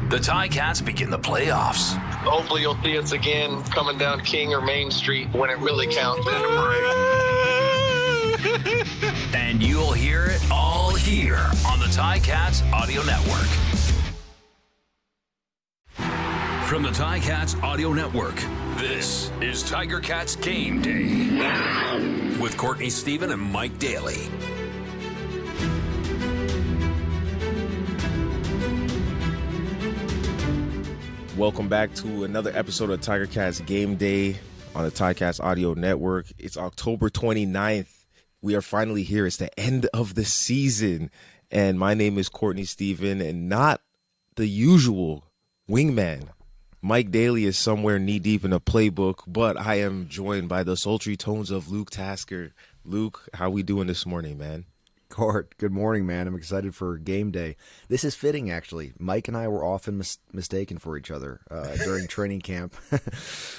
The Ticats begin the playoffs. Hopefully you'll see us again coming down King or Main Street when it really counts. And you'll hear it all here on the Ticats Audio Network. From the Ticats Audio Network, this is Tiger Cats Game Day with Courtney Stephen and Mike Daly. Welcome back to another episode of Tiger Cats Game Day on the Ticats Audio Network. It's October 29th. We are finally here. It's the end of the season. And my name is Courtney Stephen, and not the usual wingman. Mike Daly is somewhere knee-deep in a playbook, but I am joined by the sultry tones of Luke Tasker. Luke, how we doing this morning, man? Court, good morning, man. I'm excited for game day. This is fitting, actually. Mike and I were often mistaken for each other during training camp.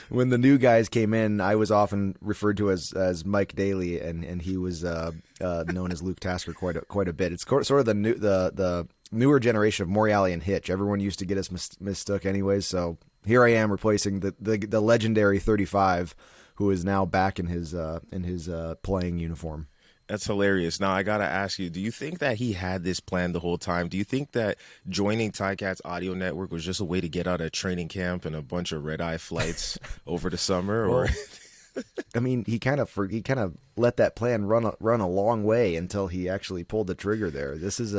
When the new guys came in, I was often referred to as Mike Daly, and he was known as Luke Tasker quite a bit. It's sort of the newer generation of Morreale and Hitch. Everyone used to get us mistook anyways, so here I am replacing the legendary 35, who is now back in his playing uniform. That's hilarious. Now, I got to ask you, do you think that he had this plan the whole time? Do you think that joining Ticats Audio Network was just a way to get out of training camp and a bunch of red-eye flights over the summer? Or I mean, he kind of let that plan run a long way until he actually pulled the trigger there. He's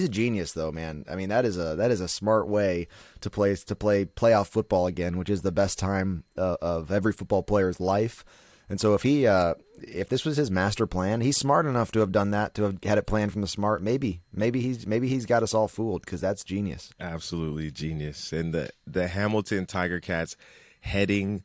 a genius, though, man. I mean, that is a smart way to play playoff football again, which is the best time of every football player's life. And so if this was his master plan, he's smart enough to have done that, to have had it planned from the smart. Maybe he's got us all fooled, because that's genius. Absolutely genius. And the Hamilton Tiger Cats heading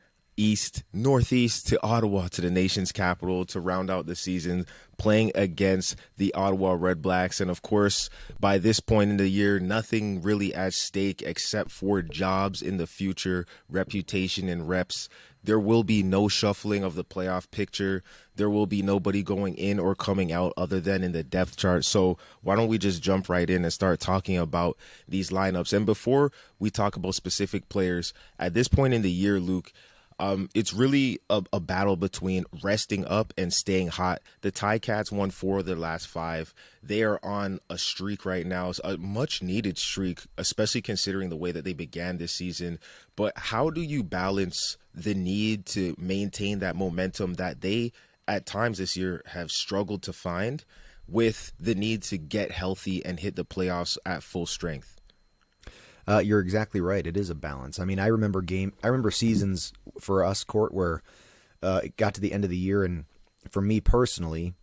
northeast to Ottawa, to the nation's capital, to round out the season, playing against the Ottawa Redblacks. And of course, by this point in the year, nothing really at stake except for jobs in the future, reputation and reps. There will be no shuffling of the playoff picture. There will be nobody going in or coming out other than in the depth chart. So why don't we just jump right in and start talking about these lineups? And before we talk about specific players, at this point in the year, Luke, it's really a battle between resting up and staying hot. The Ticats won 4 of their last 5. They are on a streak right now. It's a much-needed streak, especially considering the way that they began this season. But how do you balance the need to maintain that momentum that they, at times this year, have struggled to find, with the need to get healthy and hit the playoffs at full strength? You're exactly right. It is a balance. I mean, I remember seasons for us, Court, where it got to the end of the year, and for me personally,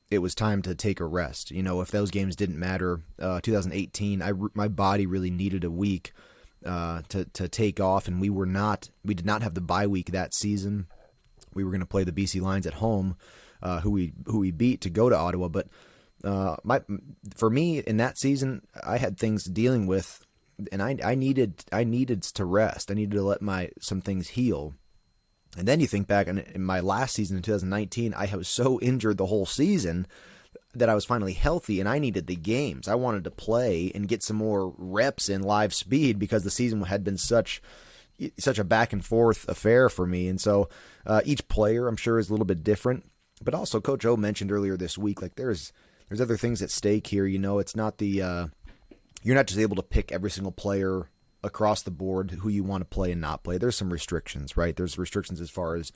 it was time to take a rest. You know, if those games didn't matter, 2018, my body really needed a week to take off, and we did not have the bye week that season. We were going to play the BC Lions at home, who we beat to go to Ottawa. But for me in that season, I had things dealing with. And I needed to rest. I needed to let some things heal. And then you think back, in my last season in 2019, I was so injured the whole season that I was finally healthy, and I needed the games. I wanted to play and get some more reps in live speed, because the season had been such a back and forth affair for me. And so each player, I'm sure, is a little bit different. But also, Coach O mentioned earlier this week, like there's other things at stake here. You know, it's not you're not just able to pick every single player across the board who you want to play and not play. There's some restrictions, right? There's restrictions as far as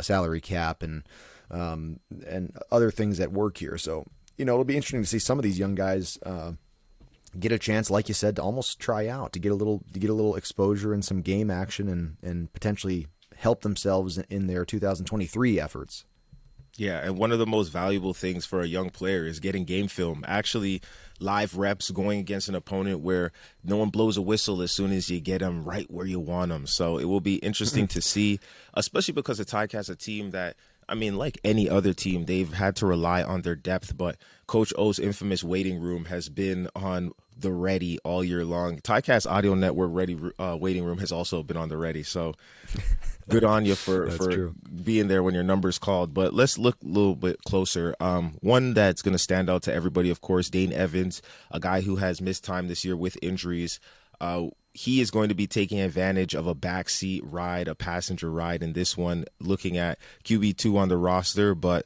salary cap and other things at work here. So, you know, it'll be interesting to see some of these young guys get a chance, like you said, to almost try out, to get a little exposure and some game action, and potentially help themselves in their 2023 efforts. Yeah, and one of the most valuable things for a young player is getting game film, actually live reps, going against an opponent where no one blows a whistle as soon as you get them right where you want them. So it will be interesting to see, especially because the Ticats are a team that, I mean, like any other team, they've had to rely on their depth, but Coach O's infamous waiting room has been on the ready all year long. Ticats Audio Network waiting room has also been on the ready. So good on you for being there when your number's called. But let's look a little bit closer. One that's going to stand out to everybody, of course, Dane Evans, a guy who has missed time this year with injuries. He is going to be taking advantage of a backseat ride, a passenger ride in this one, looking at QB2 on the roster, but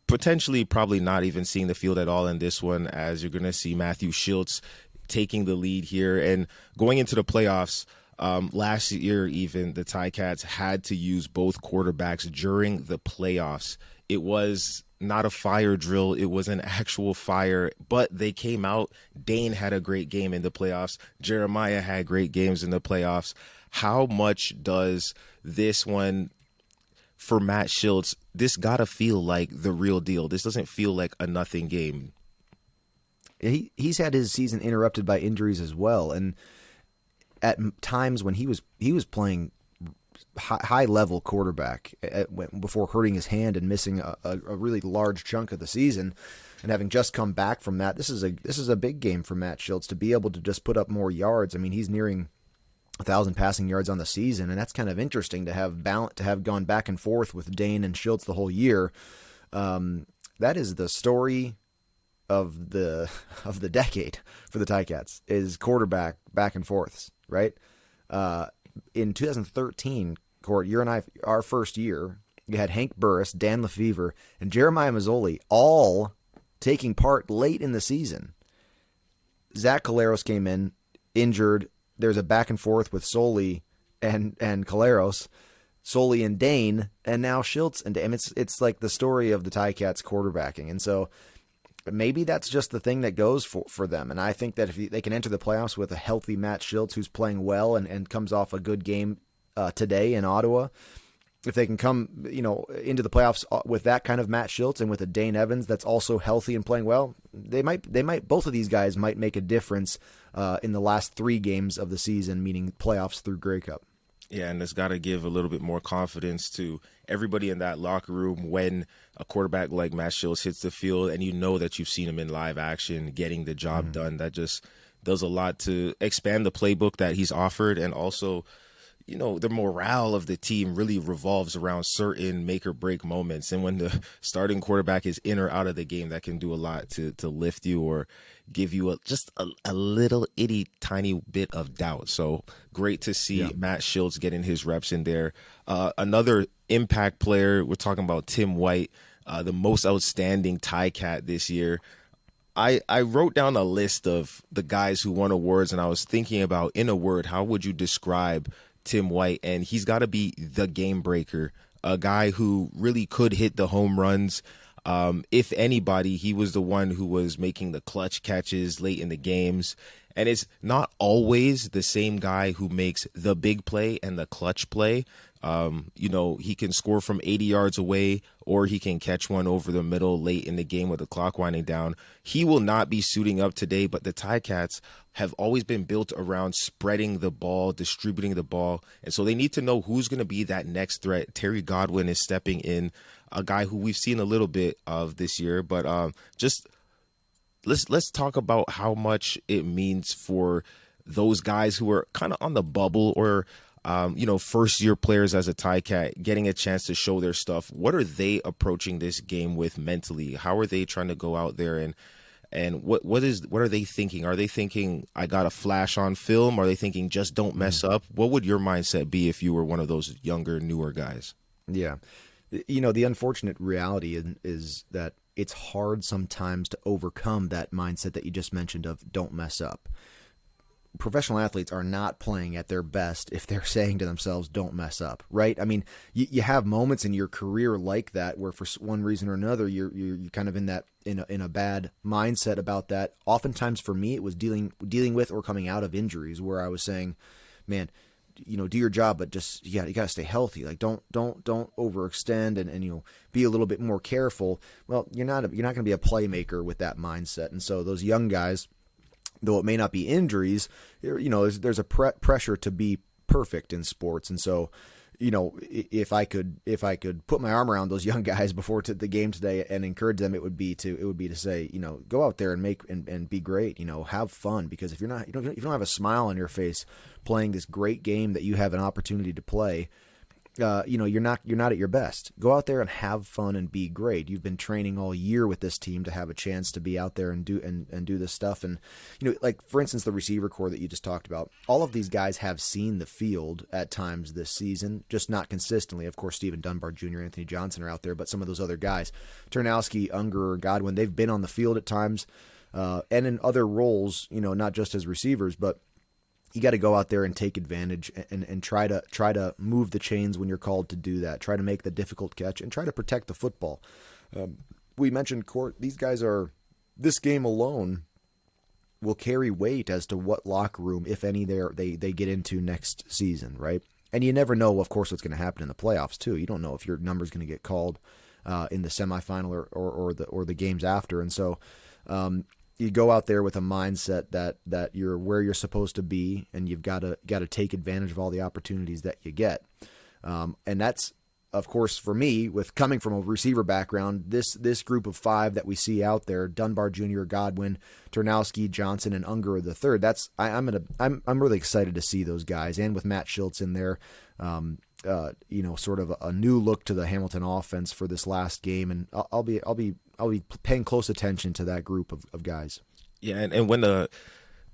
potentially probably not even seeing the field at all in this one, as you're going to see Matthew Schultz taking the lead here. And going into the playoffs, last year even, the Ticats had to use both quarterbacks during the playoffs. It was not a fire drill. It was an actual fire, but they came out. Dane had a great game in the playoffs. Jeremiah had great games in the playoffs. How much does this one, for Matt Schultz, this got to feel like the real deal? This doesn't feel like a nothing game. He's had his season interrupted by injuries as well. And at times when he was playing high level quarterback before hurting his hand and missing a really large chunk of the season, and having just come back from that, this is a big game for Matt Schultz to be able to just put up more yards. I mean, he's nearing 1,000 passing yards on the season, and that's kind of interesting to have gone back and forth with Dane and Schultz the whole year. That is the story of the decade for the Ticats, is quarterback back and forths, right? In 2013, Court, you and I, our first year, you had Hank Burris, Dan Lefevre, and Jeremiah Mazzoli all taking part late in the season. Zach Collaros came in, injured. There's a back and forth with Soli and Collaros, Soli and Dane, and now Schultz and Dane. It's like the story of the Ticats quarterbacking. And so maybe that's just the thing that goes for them. And I think that if they can enter the playoffs with a healthy Matt Schultz who's playing well and comes off a good game today in Ottawa, if they can come into the playoffs with that kind of Matt Schultz and with a Dane Evans that's also healthy and playing well, they might both of these guys might make a difference in the last 3 games of the season, meaning playoffs through Grey Cup. Yeah, and it's got to give a little bit more confidence to everybody in that locker room when a quarterback like Matt Schultz hits the field and you know that you've seen him in live action getting the job done. That just does a lot to expand the playbook that he's offered, and also, the morale of the team really revolves around certain make or break moments. And when the starting quarterback is in or out of the game, that can do a lot to lift you or give you just a little itty tiny bit of doubt. So great to see Matt Schultz getting his reps in there. Another impact player, we're talking about Tim White, the most outstanding Ticat this year. I wrote down a list of the guys who won awards, and I was thinking about, in a word, how would you describe Tim White? And he's got to be the game breaker, a guy who really could hit the home runs. If anybody, he was the one who was making the clutch catches late in the games. And it's not always the same guy who makes the big play and the clutch play. He can score from 80 yards away, or he can catch one over the middle late in the game with the clock winding down. He will not be suiting up today, but the Ticats have always been built around spreading the ball, distributing the ball. And so they need to know who's going to be that next threat. Terry Godwin is stepping in, a guy who we've seen a little bit of this year, but let's talk about how much it means for those guys who are kind of on the bubble or first year players as a Ticat, getting a chance to show their stuff. What are they approaching this game with mentally? How are they trying to go out there and what are they thinking? Are they thinking, I got a flash on film? Are they thinking, just don't mess up? What would your mindset be if you were one of those younger, newer guys? Yeah. The unfortunate reality is that it's hard sometimes to overcome that mindset that you just mentioned of don't mess up. Professional athletes are not playing at their best if they're saying to themselves, don't mess up, right? I mean, you have moments in your career like that where for one reason or another, you're kind of in a bad mindset about that. Oftentimes for me, it was dealing with or coming out of injuries where I was saying, man, do your job, but just, you got to stay healthy. Like don't overextend and be a little bit more careful. Well, you're not going to be a playmaker with that mindset. And so those young guys, though it may not be injuries, there's a pressure to be perfect in sports. And so, if I could put my arm around those young guys before the game today and encourage them, it would be to say, go out there and make and be great, have fun, because if you don't have a smile on your face playing this great game that you have an opportunity to play, you're not at your best. Go out there and have fun and be great. You've been training all year with this team to have a chance to be out there and do this stuff. And like for instance, the receiver core that you just talked about, all of these guys have seen the field at times this season, just not consistently. Of course, Stephen Dunbar Jr., Anthony Johnson are out there, but some of those other guys, Turnowski, Unger, Godwin, they've been on the field at times, and in other roles, not just as receivers, but you got to go out there and take advantage and try to move the chains when you're called to do that. Try to make the difficult catch and try to protect the football. We mentioned Court. These guys this game alone will carry weight as to what locker room, if any, they get into next season, right? And you never know, of course, what's going to happen in the playoffs too. You don't know if your number's going to get called in the semifinal or the games after, and so. You go out there with a mindset that you're where you're supposed to be, and you've got to take advantage of all the opportunities that you get. And that's, of course, for me, with coming from a receiver background, this group of five that we see out there: Dunbar Jr., Godwin, Turnowski, Johnson, and Unger the third. I'm really excited to see those guys, and with Matt Schiltz in there. Sort of a new look to the Hamilton offense for this last game, and I'll be paying close attention to that group of guys. Yeah, and when the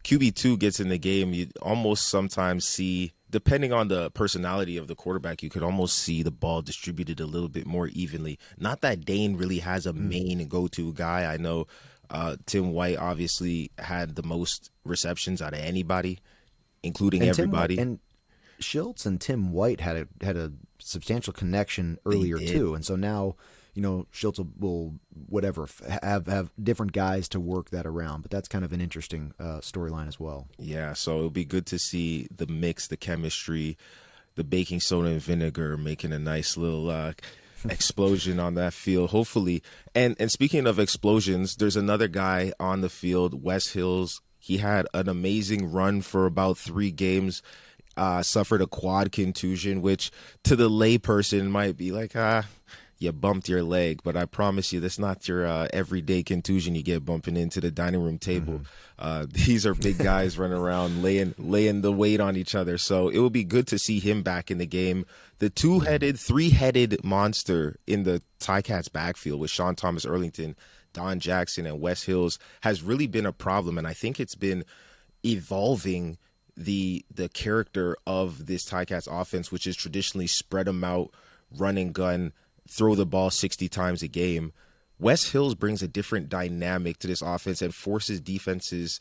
QB2 gets in the game, you almost sometimes see, depending on the personality of the quarterback, you could almost see the ball distributed a little bit more evenly. Not that Dane really has a main go-to guy. I know Tim White obviously had the most receptions out of anybody, including everybody. And Schiltz and Tim White had a substantial connection earlier too, and so now Schiltz will have different guys to work that around. But that's kind of an interesting storyline as well. Yeah, so it'll be good to see the mix, the chemistry, the baking soda and vinegar making a nice little explosion on that field, hopefully. And speaking of explosions, there's another guy on the field, Wes Hills. He had an amazing run for about 3 games. Suffered a quad contusion, which to the layperson might be like, you bumped your leg. But I promise you, that's not your everyday contusion you get bumping into the dining room table. These are big guys running around, laying the weight on each other. So it will be good to see him back in the game. The 3-headed monster in the Ticats backfield with Sean Thomas Erlington, Don Jackson, and Wes Hills has really been a problem. And I think it's been evolving the character of this Ticats offense, which is traditionally spread them out, run and gun, throw the ball 60 times a game. Wes Hills brings a different dynamic to this offense and forces defenses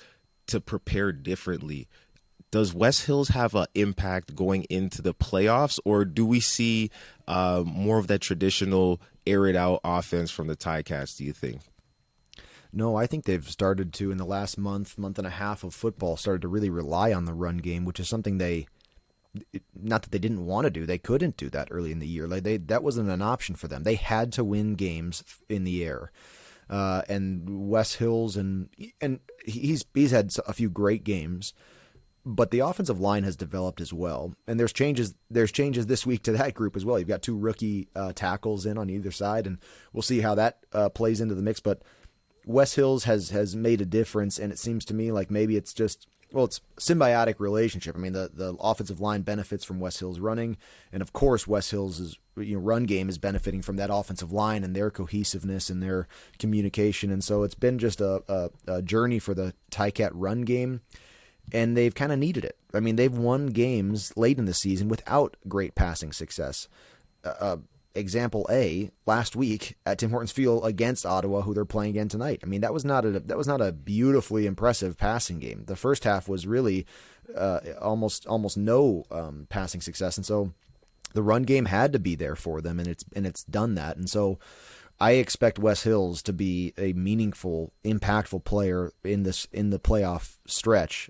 to prepare differently. Does Wes Hills have an impact going into the playoffs, or do we see more of that traditional air it out offense from the Ticats, do you think? No, I think they've started to, in the last month and a half of football, started to really rely on the run game, which is something not that they didn't want to do. They couldn't do that early in the year. That wasn't an option for them. They had to win games in the air. And Wes Hills, and he's had a few great games, but the offensive line has developed as well. And there's changes this week to that group as well. You've got 2 rookie tackles in on either side, and we'll see how that plays into the mix. But Wes Hills has made a difference, and it seems to me like maybe it's just, it's a symbiotic relationship. I mean, the offensive line benefits from Wes Hills running, and of course Wes Hills' run game is benefiting from that offensive line and their cohesiveness and their communication. And so it's been just a journey for the Ticat run game, and they've kind of needed it. I mean, they've won games late in the season without great passing success. Example A, last week at Tim Hortons Field against Ottawa, who they're playing again tonight. I mean, that was not a beautifully impressive passing game. The first half was really almost no passing success, and so the run game had to be there for them, and it's done that. And so I expect Wes Hills to be a meaningful, impactful player in the playoff stretch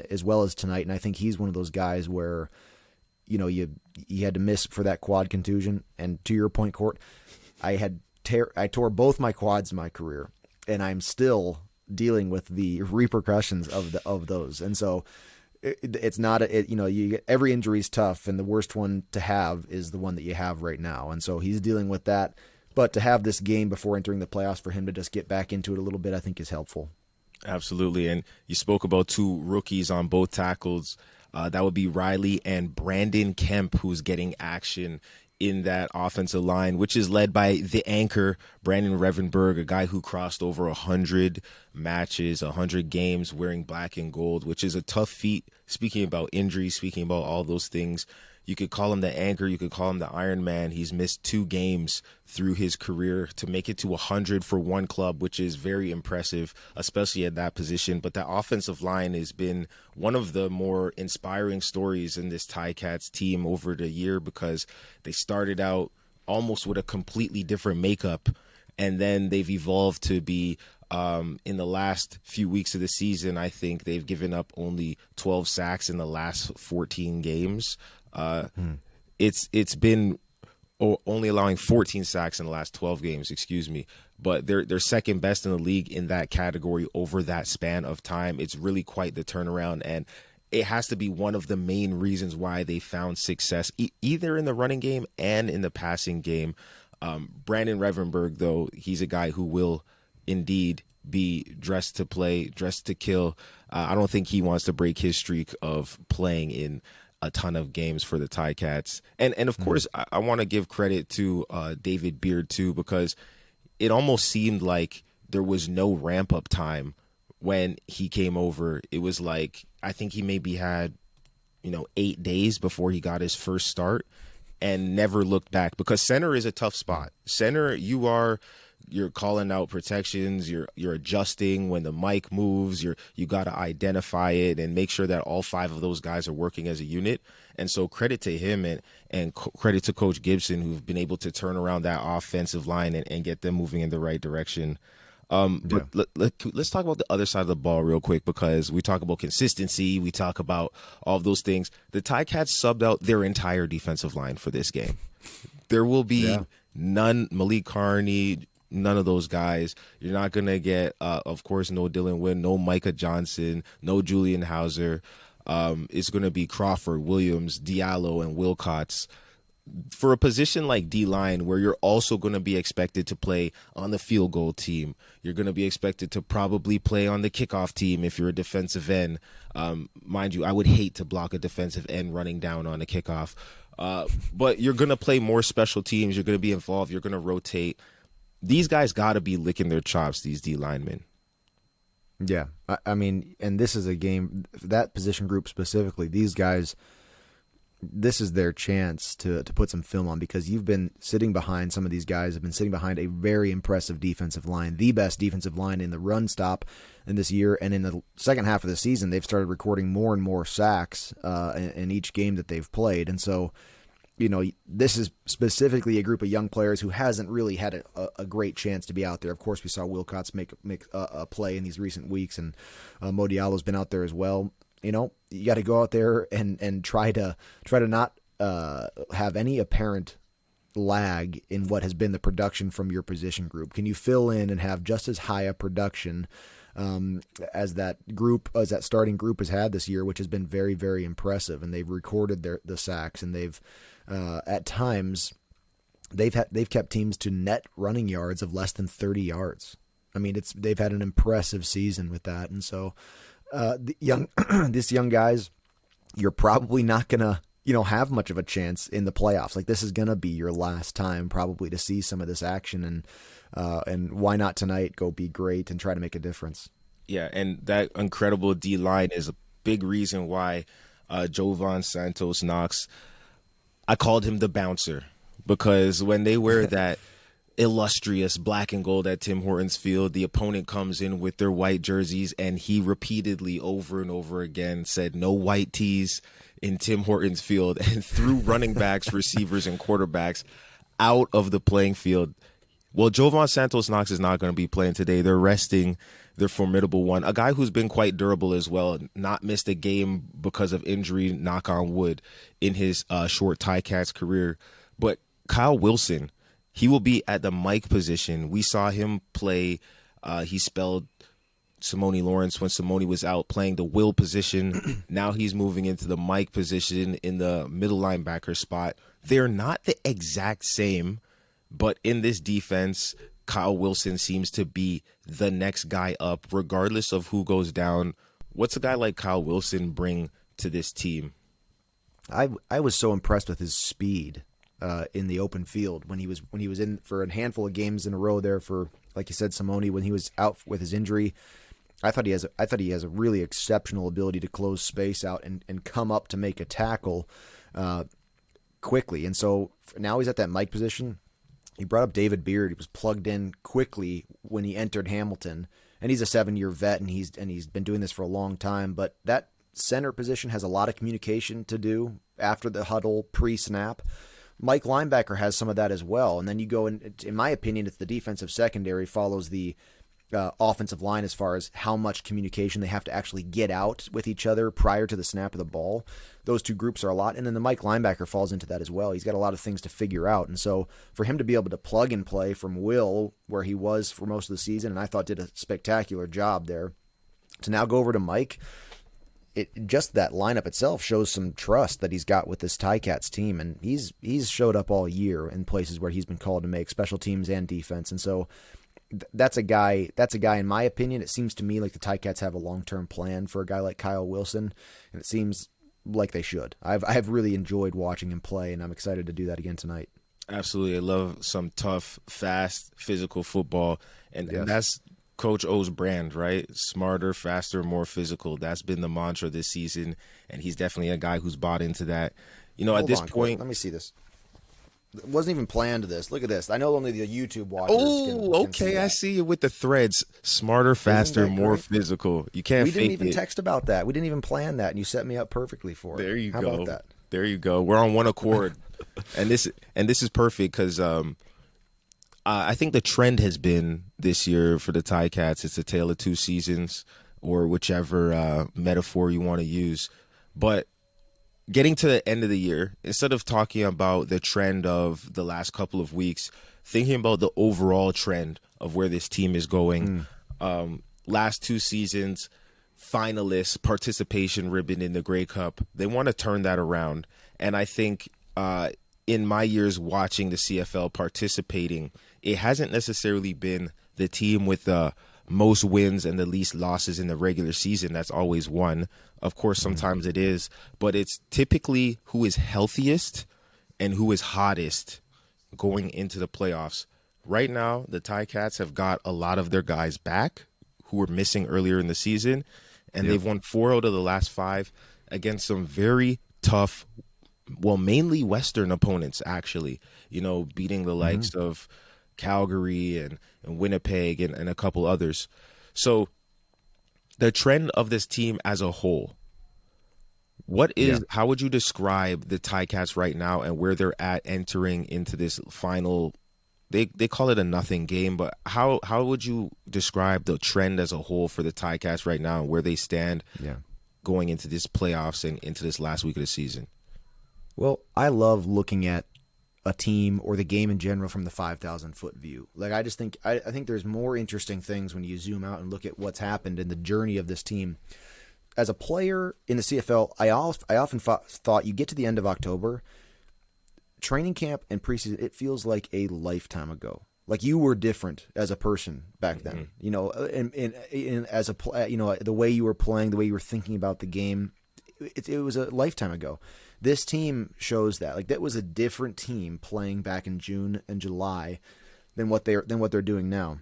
as well as tonight. And I think he's one of those guys where, you had to miss for that quad contusion. And to your point, Court, I tore both my quads in my career, and I'm still dealing with the repercussions of those. And so it's not you get, every injury is tough, and the worst one to have is the one that you have right now. And so he's dealing with that. But to have this game before entering the playoffs for him to just get back into it a little bit, I think is helpful. Absolutely. And you spoke about 2 rookies on both tackles. That would be Riley and Brandon Kemp, who's getting action in that offensive line, which is led by the anchor, Brandon Revenberg, a guy who crossed over 100 matches, 100 games wearing black and gold, which is a tough feat. Speaking about injuries, speaking about all those things, you could call him the anchor, you could call him the Iron Man. He's missed 2 games through his career to make it to 100 for one club, which is very impressive, especially at that position. But that offensive line has been one of the more inspiring stories in this Ticats team over the year, because they started out almost with a completely different makeup, and then they've evolved to be in the last few weeks of the season, I think they've given up only 12 sacks in the last 14 games. It's been only allowing 14 sacks in the last 12 games, but they're second best in the league in that category over that span of time. It's really quite the turnaround, and it has to be one of the main reasons why they found success either in the running game and in the passing game. Brandon Revenberg, though, he's a guy who will indeed be dressed to play, dressed to kill. I don't think he wants to break his streak of playing in a ton of games for the Ticats. And of course, I want to give credit to David Beard too, because it almost seemed like there was no ramp up time when he came over. It was like, I think he maybe had 8 days before he got his first start, and never looked back, because center is a tough spot. Center, you're calling out protections, you're adjusting when the mic moves, you got to identify it and make sure that all 5 of those guys are working as a unit. And so credit to him and credit to Coach Gibson, who've been able to turn around that offensive line and get them moving in the right direction. But let's talk about the other side of the ball real quick, because we talk about consistency, we talk about all of those things. The Ticats subbed out their entire defensive line for this game. There will be none Malik Carney, none of those guys. You're not going to get, of course, no Dylan Wynn, no Micah Johnson, no Julian Hauser. It's going to be Crawford, Williams, Diallo, and Wilcots. For a position like D-line, where you're also going to be expected to play on the field goal team, you're going to be expected to probably play on the kickoff team if you're a defensive end. Mind you, I would hate to block a defensive end running down on a kickoff. But you're going to play more special teams. You're going to be involved. You're going to rotate. These guys got to be licking their chops, these D linemen. Yeah. I mean, and this is a game, that position group specifically, these guys, this is their chance to put some film on, because you've been sitting behind, some of these guys have been sitting behind a very impressive defensive line, the best defensive line in the run stop in this year. And in the second half of the season, they've started recording more and more sacks in each game that they've played. And so, this is specifically a group of young players who hasn't really had a great chance to be out there. Of course, we saw Wilcots make a play in these recent weeks, and Mo Diallo's been out there as well. You got to go out there and try to not have any apparent lag in what has been the production from your position group. Can you fill in and have just as high a production as that starting group has had this year, which has been very, very impressive? And they've recorded the sacks, and they've at times they've kept teams to net running yards of less than 30 yards. I mean, they've had an impressive season with that, and so. This young guys, you're probably not gonna, have much of a chance in the playoffs. Like, this is gonna be your last time probably to see some of this action, and why not tonight go be great and try to make a difference? Yeah, and that incredible D line is a big reason why Jovan Santos Knox, I called him the bouncer, because when they wear that illustrious black and gold at Tim Hortons Field, the opponent comes in with their white jerseys, and he repeatedly over and over again said no white tees in Tim Hortons Field, and threw running backs, receivers, and quarterbacks out of the playing field. Well, Jovan Santos Knox is not going to be playing today. They're resting their formidable one, a guy who's been quite durable as well, not missed a game because of injury, knock on wood, in his short Ticats career. But Kyle Wilson, he will be at the Mike position. We saw him play. He spelled Simone Lawrence when Simone was out, playing the Will position. Now he's moving into the Mike position in the middle linebacker spot. They're not the exact same, but in this defense, Kyle Wilson seems to be the next guy up, regardless of who goes down. What's a guy like Kyle Wilson bring to this team. I was so impressed with his speed in the open field when he was in for a handful of games in a row there for, like you said, Simone, when he was out with his injury. I thought he has a really exceptional ability to close space out and come up to make a tackle quickly. And so now he's at that Mike position. He brought up David Beard. He was plugged in quickly when he entered Hamilton, and he's a 7-year vet, and he's been doing this for a long time. But that center position has a lot of communication to do after the huddle, pre-snap. Mike linebacker has some of that as well. And then you go in my opinion, it's the defensive secondary follows the offensive line as far as how much communication they have to actually get out with each other prior to the snap of the ball. Those two groups are a lot. And then the Mike linebacker falls into that as well. He's got a lot of things to figure out. And so for him to be able to plug and play from Will, where he was for most of the season, and I thought did a spectacular job there, to now go over to Mike, just that lineup itself shows some trust that he's got with this Ticats team. And he's showed up all year in places where he's been called to make special teams and defense. And so that's a guy, in my opinion, it seems to me like the Ticats have a long-term plan for a guy like Kyle Wilson, and it seems like they should. I've really enjoyed watching him play, and I'm excited to do that again tonight. Absolutely. I love some tough, fast, physical football, and that's Coach O's brand, right? Smarter, faster, more physical. That's been the mantra this season, and he's definitely a guy who's bought into that. At this point... Let me see this. It wasn't even planned to this. Look at this. I know only the YouTube watchers can okay. see I see you with the threads. Smarter, faster, more physical. You can't fake it. We didn't even text about that. We didn't even plan that, and you set me up perfectly for it. There you go. How about that? There you go. We're on one accord. and this is perfect because I think the trend has been this year for the Ticats, it's a tale of two seasons, or whichever metaphor you want to use. But getting to the end of the year, instead of talking about the trend of the last couple of weeks, thinking about the overall trend of where this team is going. Last two seasons, finalists, participation ribbon in the Grey Cup, they want to turn that around. And I think in my years watching the CFL participating, it hasn't necessarily been the team with the most wins and the least losses in the regular season that's always won. Of course, sometimes it is, but it's typically who is healthiest and who is hottest going into the playoffs. Right now, the Ticats have got a lot of their guys back who were missing earlier in the season, and they've won 4 out of the last 5 against some very tough, well, mainly Western opponents, actually, beating the likes of Calgary and Winnipeg and a couple others. So the trend of this team as a whole, how would you describe the Ticats right now and where they're at entering into this final, they call it a nothing game, but how would you describe the trend as a whole for the Ticats right now and where they stand going into this playoffs and into this last week of the season? Well, I love looking at a team or the game in general from the 5,000-foot view. Like, I just think I think there's more interesting things when you zoom out and look at what's happened in the journey of this team. As a player in the CFL, I often thought you get to the end of October, training camp and preseason, it feels like a lifetime ago. Like you were different as a person back then, and as a the way you were playing, the way you were thinking about the game, it was a lifetime ago. This team shows that. Like, that was a different team playing back in June and July than what they're doing now.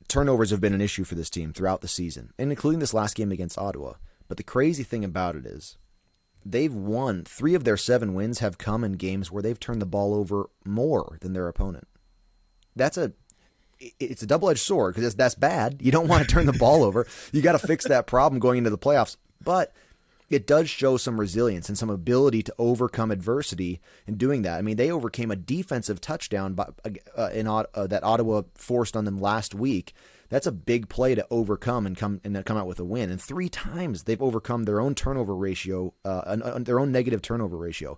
Turnovers have been an issue for this team throughout the season, and including this last game against Ottawa. But the crazy thing about it is they've won 3 of their 7 wins have come in games where they've turned the ball over more than their opponent. It's a double-edged sword because that's bad. You don't want to turn the ball over. You got to fix that problem going into the playoffs. But it does show some resilience and some ability to overcome adversity in doing that. I mean, they overcame a defensive touchdown that Ottawa forced on them last week. That's a big play to overcome and come out with a win. And 3 times they've overcome their own turnover ratio, their own negative turnover ratio.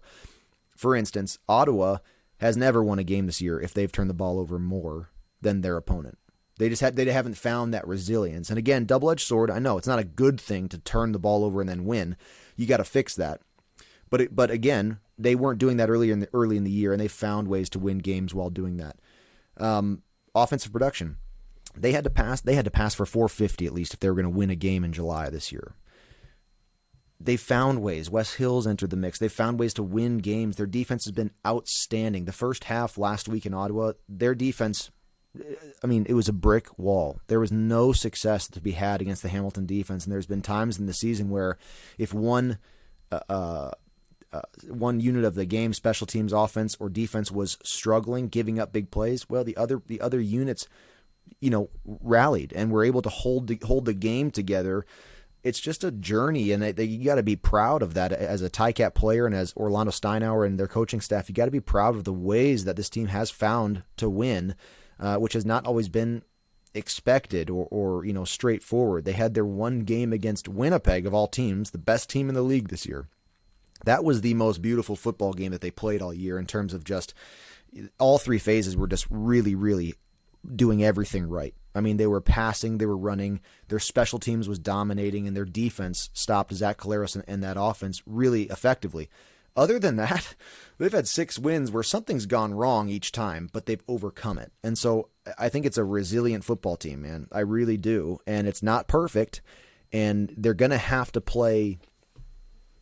For instance, Ottawa has never won a game this year if they've turned the ball over more than their opponent. They haven't found that resilience. And again, double-edged sword. I know it's not a good thing to turn the ball over and then win. You got to fix that. But again, they weren't doing that early in the year, and they found ways to win games while doing that. Offensive production. They had to pass for 450 at least if they were going to win a game in July this year. they found ways. Wes Hill's entered the mix. They found ways to win games. Their defense has been outstanding. The first half last week in Ottawa, their defense, I mean, it was a brick wall. There was no success to be had against the Hamilton defense, and there's been times in the season where if one unit of the game, special teams, offense, or defense, was struggling, giving up big plays, well, the other units, rallied and were able to hold the game together. It's just a journey, and you got to be proud of that as a Ticat player and as Orlando Steinauer and their coaching staff. You got to be proud of the ways that this team has found to win, which has not always been expected or straightforward. They had their one game against Winnipeg, of all teams, the best team in the league this year. That was the most beautiful football game that they played all year in terms of just all three phases were just really, really doing everything right. I mean, they were passing, they were running, their special teams was dominating, and their defense stopped Zach Collaros and that offense really effectively. Other than that, they've had 6 wins where something's gone wrong each time, but they've overcome it. And so I think it's a resilient football team, man. I really do. And it's not perfect, and they're going to have to play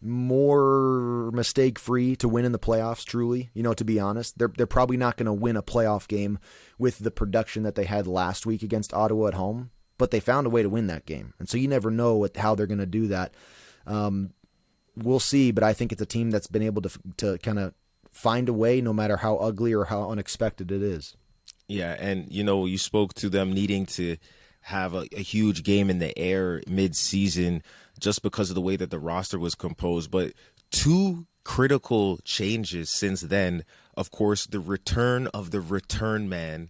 more mistake-free to win in the playoffs, truly. To be honest, they're probably not going to win a playoff game with the production that they had last week against Ottawa at home, but they found a way to win that game. And so you never know how they're going to do that. We'll see, but I think it's a team that's been able to kind of find a way no matter how ugly or how unexpected it is. Yeah, and you spoke to them needing to have a huge game in the air mid-season just because of the way that the roster was composed. But 2 critical changes since then, of course, the return of the return man,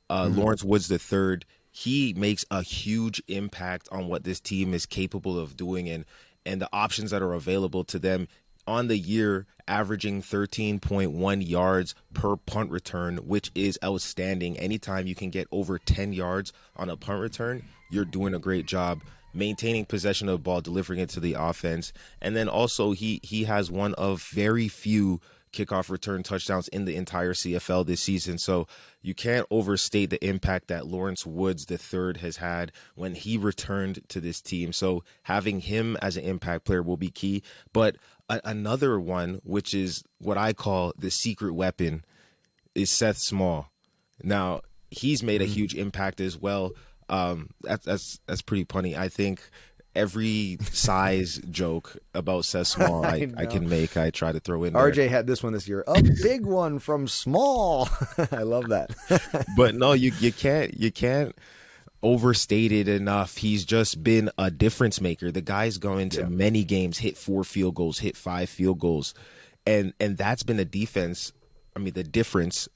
Lawrence Woods III. He makes a huge impact on what this team is capable of doing and the options that are available to them. On the year, averaging 13.1 yards per punt return, which is outstanding. Anytime you can get over 10 yards on a punt return, you're doing a great job maintaining possession of the ball, delivering it to the offense. And then also he has one of very few kickoff return touchdowns in the entire CFL this season. So you can't overstate the impact that Lawrence Woods III has had when he returned to this team. So having him as an impact player will be key. But another one, which is what I call the secret weapon, is Seth Small. Now, he's made a huge impact as well. That's pretty funny. I think every size joke about Seth Small I can make, I try to throw in there. RJ had this one this year. A big one from Small. I love that. But no, you can't overstate it enough. He's just been a difference maker. The guy's going to many games, hit 4 field goals, hit 5 field goals. And that's been the difference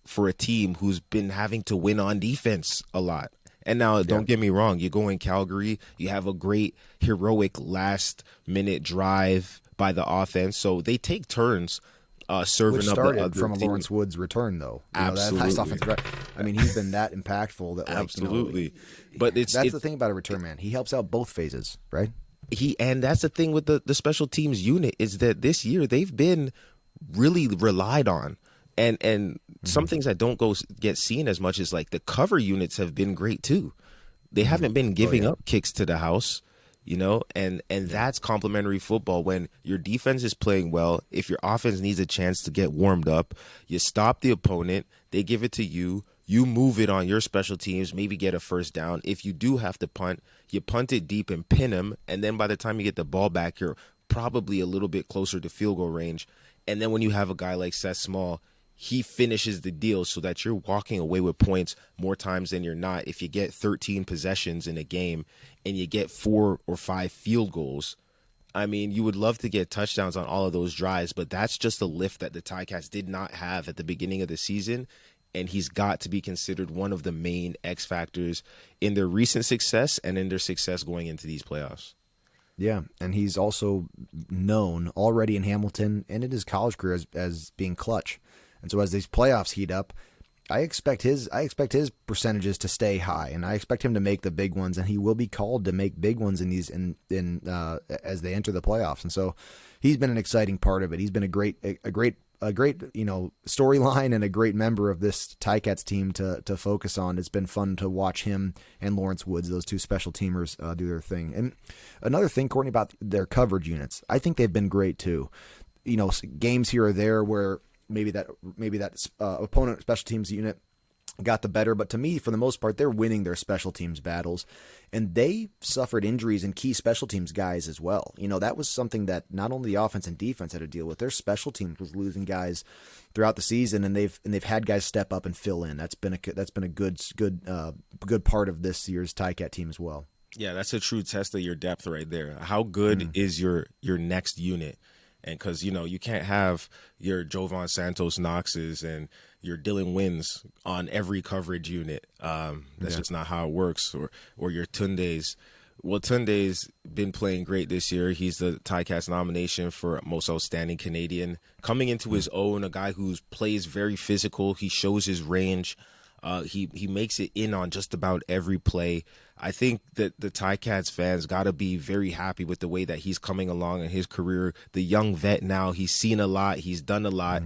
for a team who's been having to win on defense a lot. And now, don't get me wrong, you go in Calgary, you have a great heroic last-minute drive by the offense. So they take turns serving Which up started the other from a team. Lawrence Woods return, though. Absolutely. I mean, he's been that impactful. That Absolutely. But that's the thing about a return man. He helps out both phases, right? And that's the thing with the special teams unit is that this year they've been really relied on. And some things that don't get seen as much as like the cover units have been great too. They haven't been giving up kicks to the house, and that's complimentary football. When your defense is playing well, if your offense needs a chance to get warmed up, you stop the opponent, they give it to you, you move it on your special teams, maybe get a first down. If you do have to punt, you punt it deep and pin them, and then by the time you get the ball back, you're probably a little bit closer to field goal range. And then when you have a guy like Seth Small, he finishes the deal so that you're walking away with points more times than you're not. If you get 13 possessions in a game and you get 4 or 5 field goals, I mean, you would love to get touchdowns on all of those drives, but that's just a lift that the Ticats did not have at the beginning of the season, and he's got to be considered one of the main X factors in their recent success and in their success going into these playoffs. Yeah, and he's also known already in Hamilton and in his college career as being clutch. And so as these playoffs heat up, I expect his percentages to stay high, and I expect him to make the big ones, and he will be called to make big ones in these as they enter the playoffs. And so he's been an exciting part of it. He's been a great storyline and a great member of this Ticats team to focus on. It's been fun to watch him and Lawrence Woods, those two special teamers, do their thing. And another thing, Courtney, about their coverage units, I think they've been great too. Games here or there where maybe that opponent special teams unit got the better, but to me, for the most part, they're winning their special teams battles, and they suffered injuries in key special teams guys as well. That was something that not only the offense and defense had to deal with. Their special teams was losing guys throughout the season, and they've had guys step up and fill in. That's been a good part of this year's Ticat team as well. Yeah, that's a true test of your depth right there. How good is your next unit? And because, you can't have your Jovan Santos Knoxes and your Dylan Wins on every coverage unit. That's just not how it works. Or your Tunde's. Well, Tunde's been playing great this year. He's the Ticats nomination for Most Outstanding Canadian. Coming into his own, a guy who plays very physical. He shows his range. He makes it in on just about every play. I think that the Ticats fans got to be very happy with the way that he's coming along in his career. The young vet now, he's seen a lot, he's done a lot.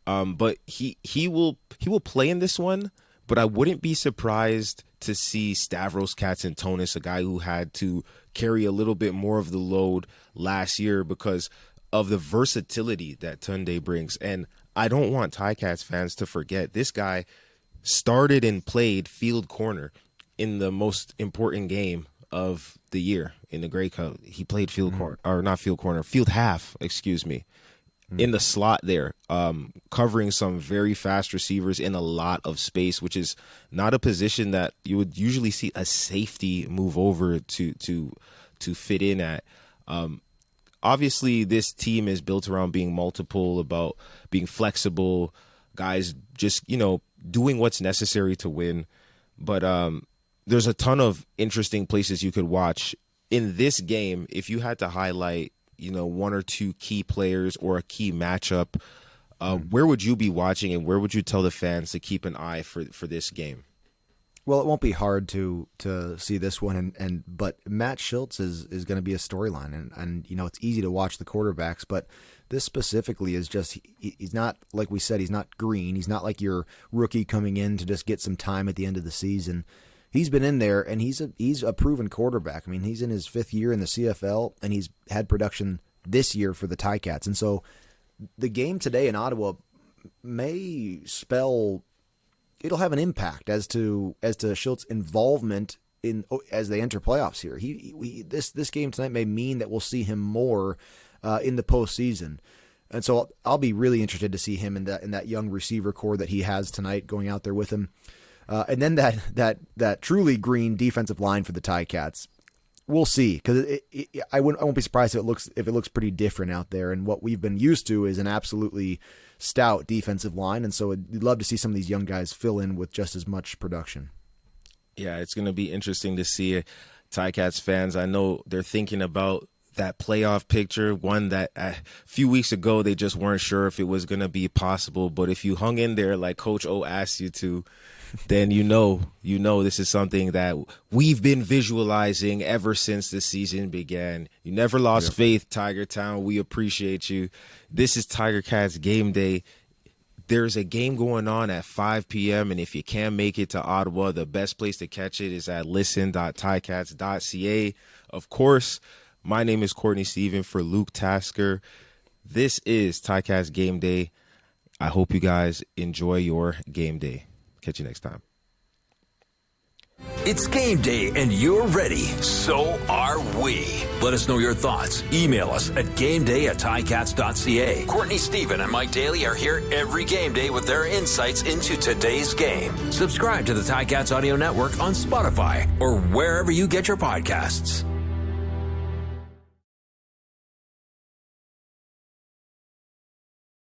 But he will play in this one, but I wouldn't be surprised to see Stavros Katsantonis, a guy who had to carry a little bit more of the load last year because of the versatility that Tunde brings. And I don't want Ticats fans to forget, this guy started and played field corner in the most important game of the year in the Grey Cup. He played field half, in the slot there, covering some very fast receivers in a lot of space, which is not a position that you would usually see a safety move over to fit in at. Obviously, this team is built around being multiple, about being flexible, guys just, doing what's necessary to win. But there's a ton of interesting places you could watch in this game. If you had to highlight, one or two key players or a key matchup, where would you be watching, and where would you tell the fans to keep an eye for this game? Well, it won't be hard to see this one, but Matt Schultz is going to be a storyline, and it's easy to watch the quarterbacks, but this specifically is just, he's not, like we said, he's not green. He's not like your rookie coming in to just get some time at the end of the season. He's been in there, and he's a proven quarterback. I mean, he's in his 5th year in the CFL, and he's had production this year for the Ticats. And so the game today in Ottawa may spell, it'll have an impact as to Schultz's involvement as they enter playoffs here. This game tonight may mean that we'll see him more in the postseason. And so I'll be really interested to see him in that young receiver core that he has tonight going out there with him. And then that truly green defensive line for the Ticats, we'll see, because I won't be surprised if it looks pretty different out there. And what we've been used to is an absolutely stout defensive line, and so I'd love to see some of these young guys fill in with just as much production. Yeah, it's going to be interesting to see. Ticats fans, I know they're thinking about that playoff picture, one that a few weeks ago they just weren't sure if it was going to be possible. But if you hung in there like Coach O asked you to, then you know this is something that we've been visualizing ever since the season began. You never lost faith, Tiger Town. We appreciate you. This is Tiger Cats Game Day. There's a game going on at 5 p.m., and if you can't make it to Ottawa, the best place to catch it is at listen.ticats.ca. Of course, my name is Courtney Stephen for Luke Tasker. This is Ticats Game Day. I hope you guys enjoy your game day. Catch you next time. It's game day and you're ready. So are we. Let us know your thoughts. Email us at gameday@ticats.ca. Courtney Stephen and Mike Daly are here every game day with their insights into today's game. Subscribe to the Ticats Audio Network on Spotify or wherever you get your podcasts.